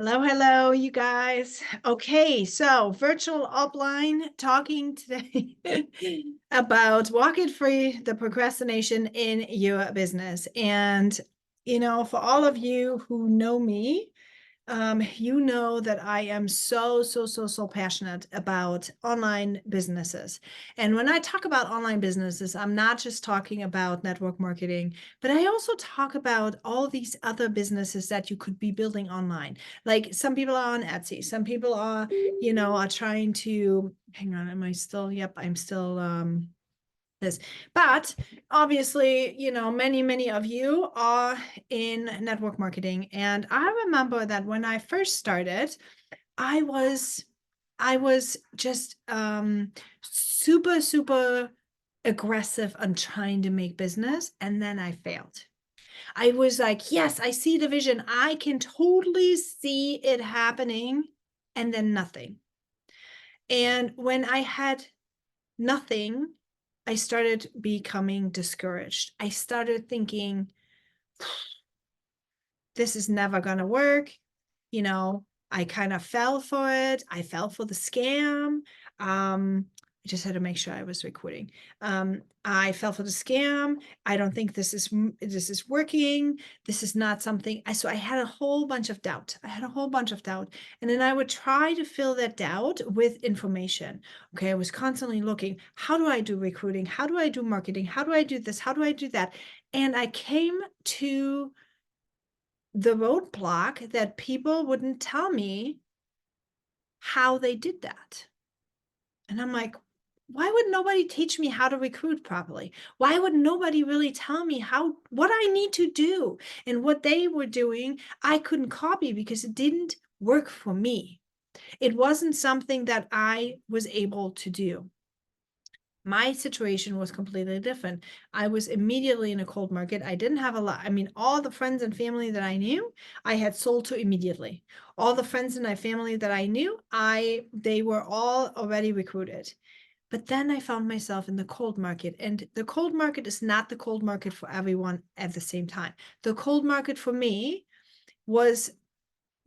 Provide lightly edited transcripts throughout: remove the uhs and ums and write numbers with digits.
Hello, hello, you guys. Okay, so virtual upline talking today about walk it free, the procrastination in your business. And, for all of you who know me, you know that I am so passionate about online businesses. And when I talk about online businesses, I'm not just talking about network marketing, but I also talk about all these other businesses that you could be building online. Like some people are on Etsy, some people are trying to, hang on, am I still, yep, I'm still, this. But obviously, many of you are in network marketing. And I remember that when I first started, I was I was just super aggressive on trying to make business, and then I failed. I was like, yes, I see the vision. I can totally see it happening, and then nothing. And when I had nothing, I started becoming discouraged. I started thinking, this is never going to work. I kind of fell for it. I fell for the scam. I just had to make sure I was recording. I fell for the scam. I don't think this is working. This is not something. So I had a whole bunch of doubt. And then I would try to fill that doubt with information. Okay, I was constantly looking, how do I do recruiting? How do I do marketing? How do I do this? How do I do that? And I came to the roadblock that people wouldn't tell me how they did that. And I'm like, why would nobody teach me how to recruit properly? Why would nobody really tell me what I need to do? And what they were doing, I couldn't copy because it didn't work for me. It wasn't something that I was able to do. My situation was completely different. I was immediately in a cold market. I didn't have a lot. I mean, all the friends and family that I knew, I had sold to immediately. All the friends in my family that I knew, they were all already recruited. But then I found myself in the cold market, and the cold market is not the cold market for everyone at the same time. The cold market for me was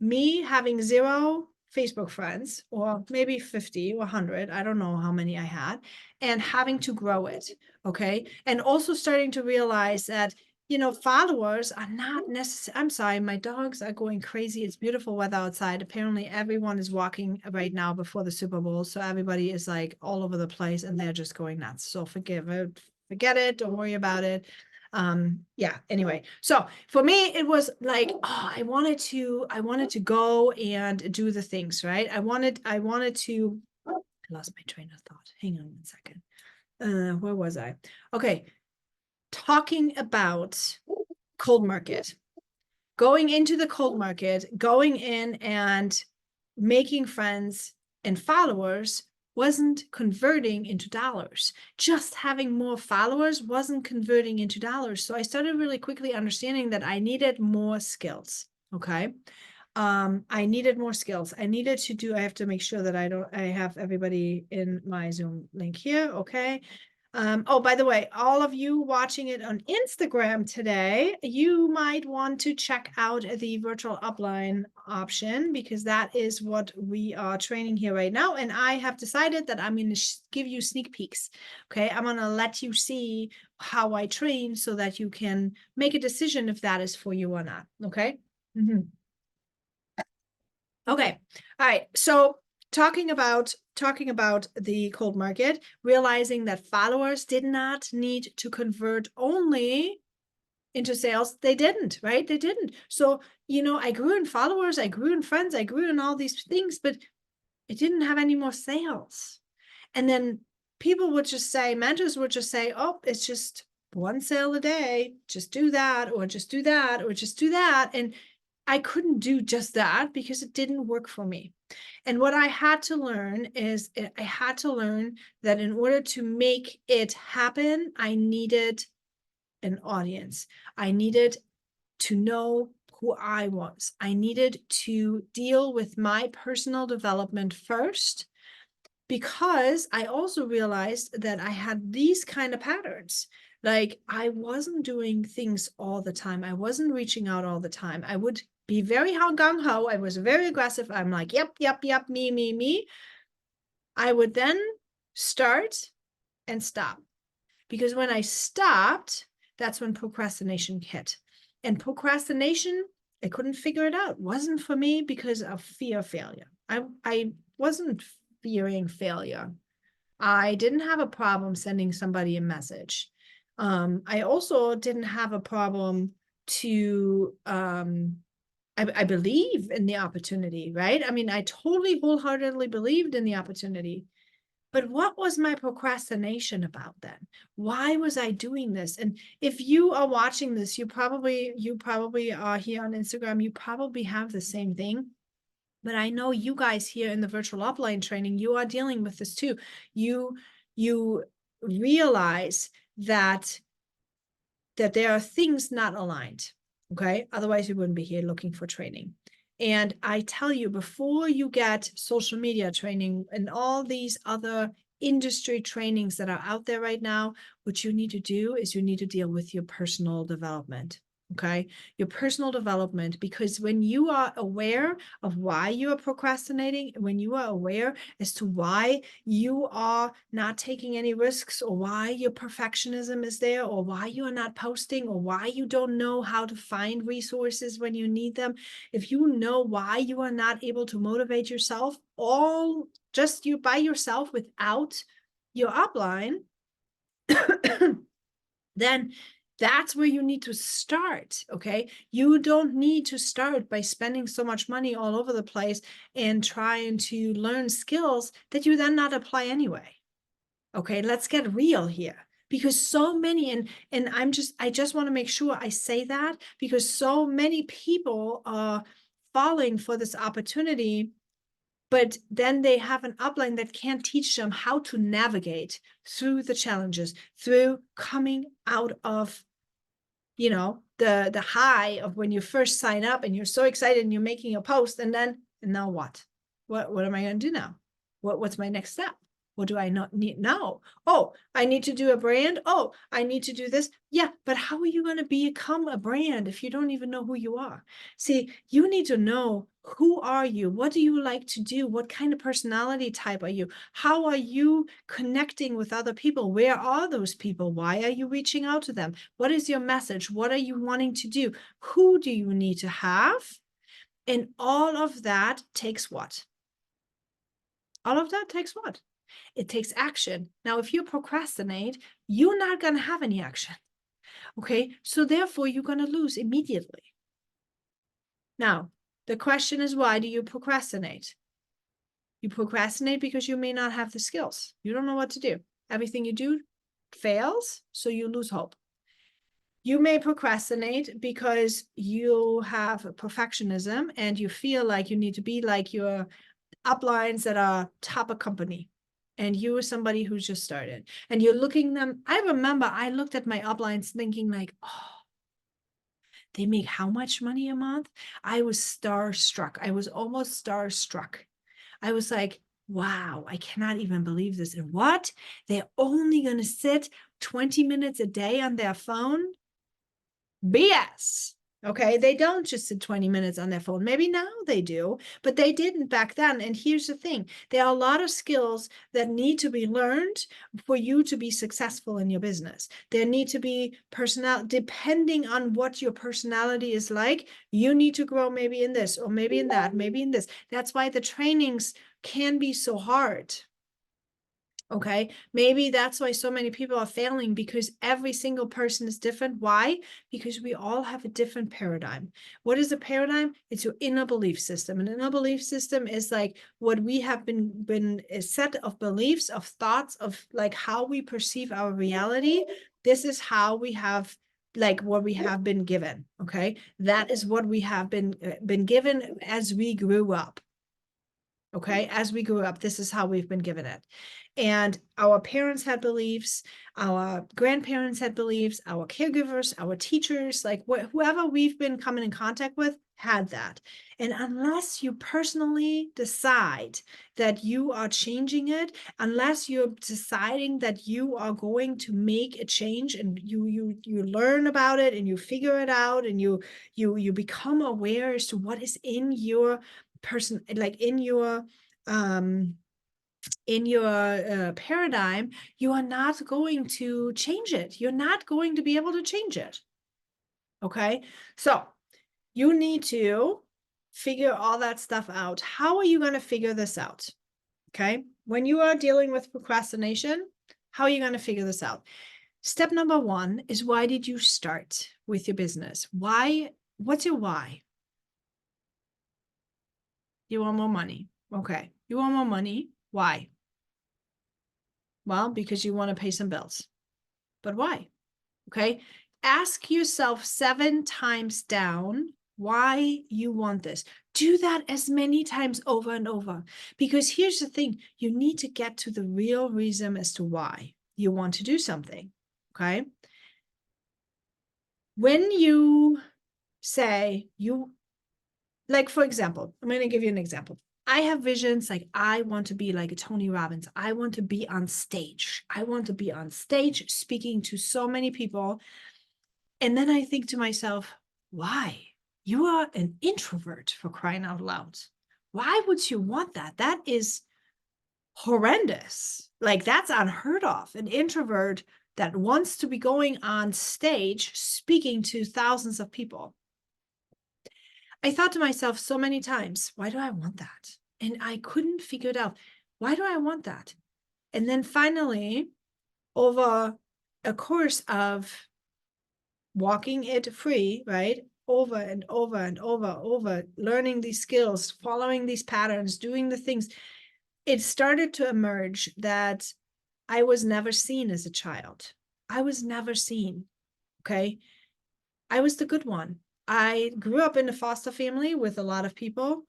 me having zero Facebook friends, or maybe 50 or 100, I don't know how many I had, and having to grow it. Okay. And also starting to realize that, followers are not necessary. I'm sorry, my dogs are going crazy. It's beautiful weather outside. Apparently, everyone is walking right now before the Super Bowl. So everybody is like all over the place and they're just going nuts. So forget it. Don't worry about it. Yeah, anyway, so for me it was like, oh, I wanted to go and do the things, right? I wanted to, I lost my train of thought. Hang on 1 second. Where was I? Okay, talking about cold market, going into the cold market, going in and making friends and followers wasn't converting into dollars. Just having more followers wasn't converting into dollars. So I started really quickly understanding that I needed more skills. Okay. I needed more skills. I have to make sure that I have everybody in my Zoom link here. Okay. Oh, by the way, all of you watching it on Instagram today, you might want to check out the virtual upline option, because that is what we are training here right now. And I have decided that I'm going to give you sneak peeks. Okay. I'm going to let you see how I train so that you can make a decision if that is for you or not. Okay. Okay. All right. So talking about the cold market, realizing that followers did not need to convert only into sales. They didn't, right? They didn't. So, I grew in followers, I grew in friends, I grew in all these things, but it didn't have any more sales. And then mentors would just say, oh, it's just one sale a day. Just do that, or just do that, or just do that. And I couldn't do just that because it didn't work for me. And what I had to learn that in order to make it happen, I needed an audience. I needed to know who I was. I needed to deal with my personal development first, because I also realized that I had these kind of patterns. Like, I wasn't doing things all the time. I wasn't reaching out all the time. I would be very gung-ho. I was very aggressive. I'm like, yep, yep, yep, me. I would then start and stop. Because when I stopped, that's when procrastination hit. And procrastination, I couldn't figure it out. Wasn't for me because of fear of failure. I wasn't fearing failure. I didn't have a problem sending somebody a message. I also didn't have a problem to I believe in the opportunity, right? I mean, I totally wholeheartedly believed in the opportunity. But what was my procrastination about then? Why was I doing this? And if you are watching this, you probably are here on Instagram, you probably have the same thing. But I know you guys here in the virtual upline training, you are dealing with this too. You realize that there are things not aligned. Okay. Otherwise, you wouldn't be here looking for training. And I tell you, before you get social media training and all these other industry trainings that are out there right now, what you need to do is you need to deal with your personal development. Okay. Your personal development, because when you are aware of why you are procrastinating, when you are aware as to why you are not taking any risks, or why your perfectionism is there, or why you are not posting, or why you don't know how to find resources when you need them, if you know why you are not able to motivate yourself, all just you by yourself without your upline, then that's where you need to start. Okay. You don't need to start by spending so much money all over the place and trying to learn skills that you then not apply anyway. Okay. Let's get real here, because so many, and I just want to make sure I say that, because so many people are falling for this opportunity, but then they have an upline that can't teach them how to navigate through the challenges, through coming out of, the high of when you first sign up and you're so excited and you're making a post, and now what am I going to do now? What's my next step? What do I not need now? Oh, I need to do a brand. Oh, I need to do this. Yeah, but how are you going to become a brand if you don't even know who you are? See, you need to know, who are you? What do you like to do? What kind of personality type are you? How are you connecting with other people? Where are those people? Why are you reaching out to them? What is your message? What are you wanting to do? Who do you need to have? And all of that takes what? All of that takes what? It takes action. Now, if you procrastinate, you're not going to have any action. Okay. So therefore, you're going to lose immediately. Now, the question is, why do you procrastinate? You procrastinate because you may not have the skills. You don't know what to do. Everything you do fails, so you lose hope. You may procrastinate because you have perfectionism and you feel like you need to be like your uplines that are top of company. And you are somebody who's just started and you're looking them. I remember I looked at my uplines thinking like, oh, they make how much money a month? I was starstruck. I was almost starstruck. I was like, wow, I cannot even believe this. And what? They're only going to sit 20 minutes a day on their phone? BS. Okay. They don't just sit 20 minutes on their phone. Maybe now they do, but they didn't back then. And here's the thing. There are a lot of skills that need to be learned for you to be successful in your business. There need to be depending on what your personality is like, you need to grow maybe in this, or maybe in that, maybe in this. That's why the trainings can be so hard. Okay, maybe that's why so many people are failing, because every single person is different. Why? Because we all have a different paradigm. What is a paradigm? It's your inner belief system. An inner belief system is like what we have been a set of beliefs, of thoughts, of like how we perceive our reality. This is how we have, like, what we have been given. Okay, that is what we have been given as we grew up. Okay, as we grew up, this is how we've been given it. And our parents had beliefs, our grandparents had beliefs, our caregivers, our teachers, like whoever we've been coming in contact with had that. And unless you personally decide that you are changing it, unless you're deciding that you are going to make a change and you learn about it and you figure it out and you become aware as to what is in your person, like in your paradigm, you are not going to change it. You're not going to be able to change it. Okay. So you need to figure all that stuff out. How are you going to figure this out? Okay. When you are dealing with procrastination, how are you going to figure this out? Step number one is, why did you start with your business? Why? What's your why? You want more money. Okay. You want more money. Why? Well, because you want to pay some bills. But why? Okay. Ask yourself 7 times down why you want this. Do that as many times over and over. Because here's the thing, you need to get to the real reason as to why you want to do something. Okay. When you say like, for example, I'm going to give you an example. I have visions like, I want to be like a Tony Robbins. I want to be on stage. I want to be on stage speaking to so many people. And then I think to myself, why? You are an introvert, for crying out loud. Why would you want that? That is horrendous. Like, that's unheard of. An introvert that wants to be going on stage speaking to thousands of people. I thought to myself so many times, why do I want that? And I couldn't figure it out. Why do I want that? And then finally, over a course of walking it free, right? Over and over and over, learning these skills, following these patterns, doing the things, it started to emerge that I was never seen as a child. I was never seen. Okay. I was the good one. I grew up in a foster family with a lot of people,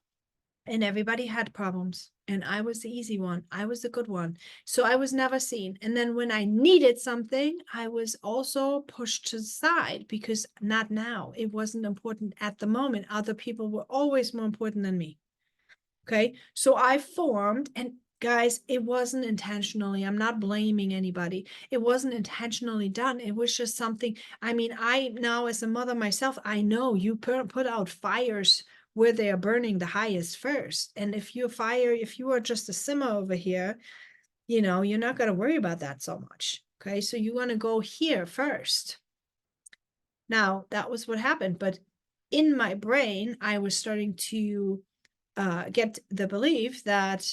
and everybody had problems. And I was the easy one. I was the good one. So I was never seen. And then when I needed something, I was also pushed to the side, because not now. It wasn't important at the moment. Other people were always more important than me. Okay. So I formed, and guys, it wasn't intentionally. I'm not blaming anybody. It wasn't intentionally done. It was just something. I mean, I now, as a mother myself, I know you put out fires where they are burning the highest first. And if you are just a simmer over here, you're not going to worry about that so much. Okay. So you want to go here first. Now, that was what happened. But in my brain, I was starting to get the belief that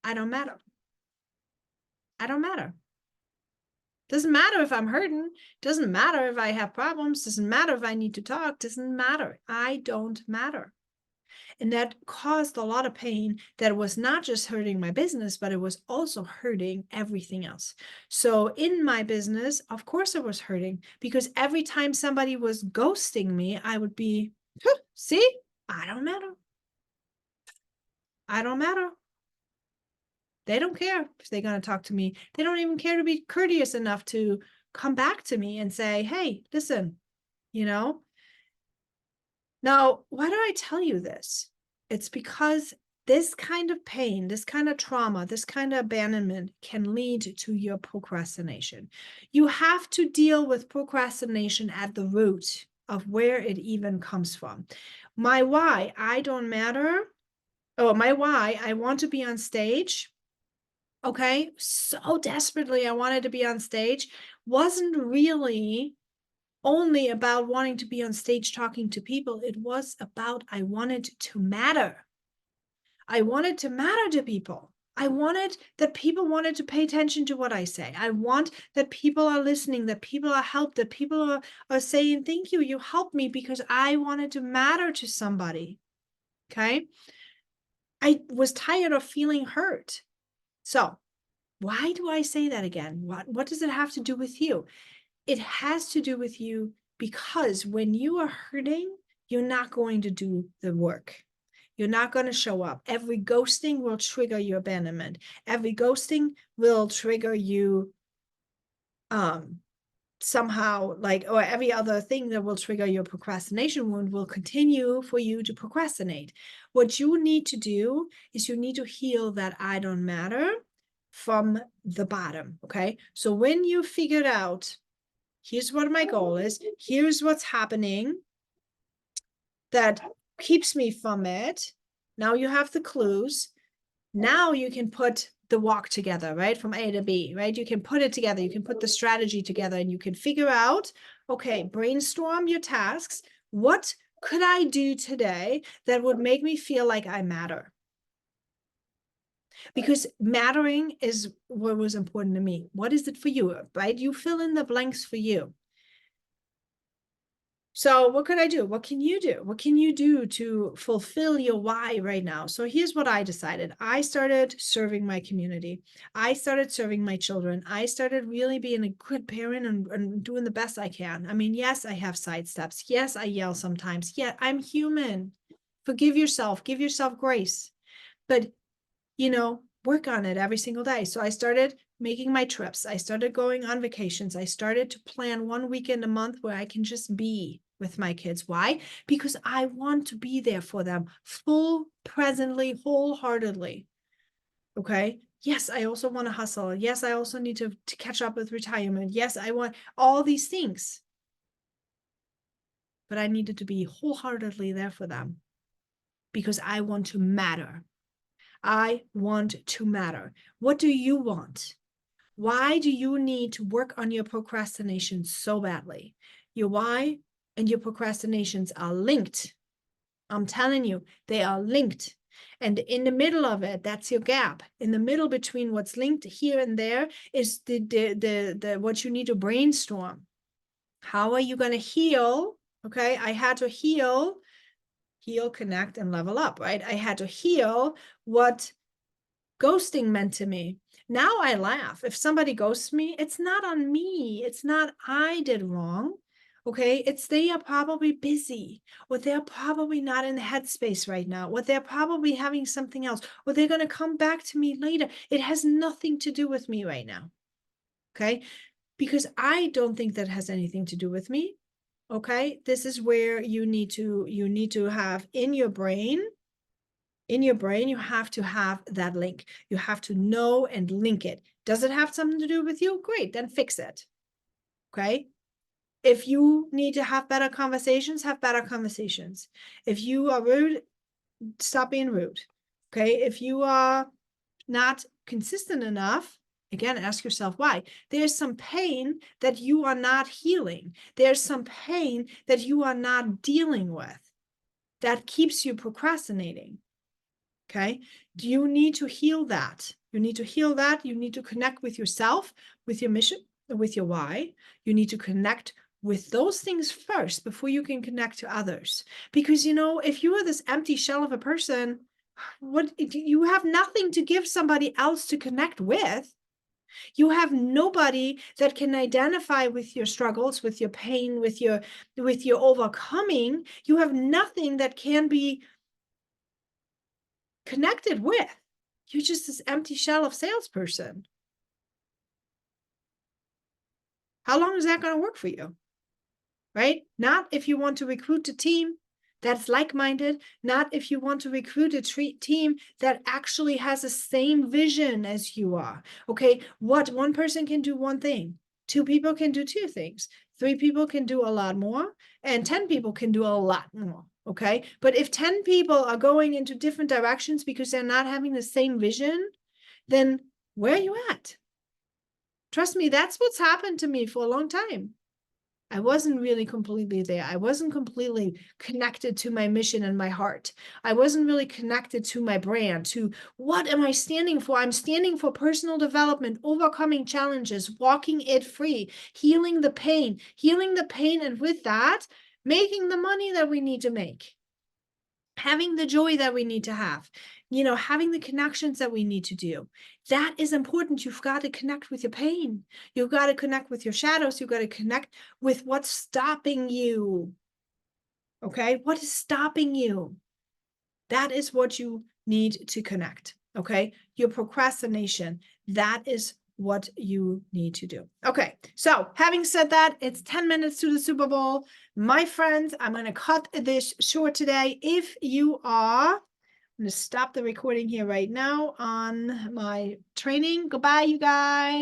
I don't matter. I don't matter. Doesn't matter if I'm hurting. Doesn't matter if I have problems. Doesn't matter if I need to talk. Doesn't matter. I don't matter. And that caused a lot of pain, that was not just hurting my business, but it was also hurting everything else. So in my business, of course it was hurting, because every time somebody was ghosting me, I would be, see, I don't matter. I don't matter. They don't care if they're going to talk to me. They don't even care to be courteous enough to come back to me and say, hey, listen, Now, why do I tell you this? It's because this kind of pain, this kind of trauma, this kind of abandonment can lead to your procrastination. You have to deal with procrastination at the root of where it even comes from. My why, I don't matter. Oh, my why, I want to be on stage. Okay, so desperately I wanted to be on stage, wasn't really only about wanting to be on stage talking to people. It was about, I wanted to matter. I wanted to matter to people. I wanted that people wanted to pay attention to what I say. I want that people are listening, that people are helped, that people are saying, thank you, you helped me, because I wanted to matter to somebody. Okay. I was tired of feeling hurt. So why do I say that again? What does it have to do with you? It has to do with you because when you are hurting, you're not going to do the work. You're not going to show up. Every ghosting will trigger your abandonment. Every ghosting will trigger you somehow, like, or every other thing that will trigger your procrastination wound will continue for you to procrastinate. What you need to do is you need to heal that I don't matter from the bottom. Okay. So when you figured out, here's what my goal is, here's what's happening that keeps me from it. Now you have the clues. Now you can put the walk together, right? From A to B, right? You can put it together. You can put the strategy together and you can figure out, okay, brainstorm your tasks. What could I do today that would make me feel like I matter? Because mattering is what was important to me. What is it for you, right? You fill in the blanks for you. So what could I do? What can you do? What can you do to fulfill your why right now? So here's what I decided. I started serving my community. I started serving my children. I started really being a good parent and doing the best I can. I mean, yes, I have side steps. Yes, I yell sometimes. Yeah, I'm human. Forgive yourself. Give yourself grace. But, work on it every single day. So I started making my trips. I started going on vacations. I started to plan one weekend a month where I can just be with my kids. Why? Because I want to be there for them full, presently, wholeheartedly. Okay. Yes, I also want to hustle. Yes, I also need to catch up with retirement. Yes, I want all these things. But I needed to be wholeheartedly there for them because I want to matter. I want to matter. What do you want? Why do you need to work on your procrastination so badly? Your why and your procrastinations are linked. I'm telling you, they are linked. And in the middle of it, that's your gap. In the middle between what's linked here and there is the what you need to brainstorm. How are you going to heal? Okay, I had to heal, connect, and level up, right? I had to heal what ghosting meant to me. Now I laugh. If somebody ghosts me, it's not on me. It's not I did wrong. Okay. It's they are probably busy, or they're probably not in the headspace right now, or they're probably having something else, or they're going to come back to me later. It has nothing to do with me right now. Okay. Because I don't think that has anything to do with me. Okay. This is where you need to have in your brain, you have to have that link. You have to know and link it. Does it have something to do with you? Great, then fix it. Okay. If you need to have better conversations, have better conversations. If you are rude, stop being rude. Okay. If you are not consistent enough, again, ask yourself why. There's some pain that you are not healing. There's some pain that you are not dealing with that keeps you procrastinating. Okay. Do you need to heal that? You need to heal that. You need to connect with yourself, with your mission, with your why. You need to connect with those things first before you can connect to others. Because, if you are this empty shell of a person, what you have nothing to give somebody else to connect with. You have nobody that can identify with your struggles, with your pain, with your overcoming. You have nothing that can be connected with. You're just this empty shell of salesperson. How long is that going to work for you? Right? Not if you want to recruit a team that's like-minded, not if you want to recruit a team that actually has the same vision as you are. Okay, what one person can do one thing, 2 people can do 2 things, 3 people can do a lot more, and 10 people can do a lot more. Okay, but if 10 people are going into different directions because they're not having the same vision, then where are you at? Trust me, that's what's happened to me for a long time. I wasn't really completely there. I wasn't completely connected to my mission and my heart. I wasn't really connected to my brand, to what am I standing for? I'm standing for personal development, overcoming challenges, walking it free, healing the pain, and with that, making the money that we need to make, having the joy that we need to have, having the connections that we need to do. That is important. You've got to connect with your pain. You've got to connect with your shadows. You've got to connect with what's stopping you. Okay. What is stopping you? That is what you need to connect. Okay. Your procrastination, that is what you need to do. Okay. So, having said that, it's 10 minutes to the Super Bowl. My friends, I'm going to cut this short today. If you are, I'm going to stop the recording here right now on my training. Goodbye, you guys.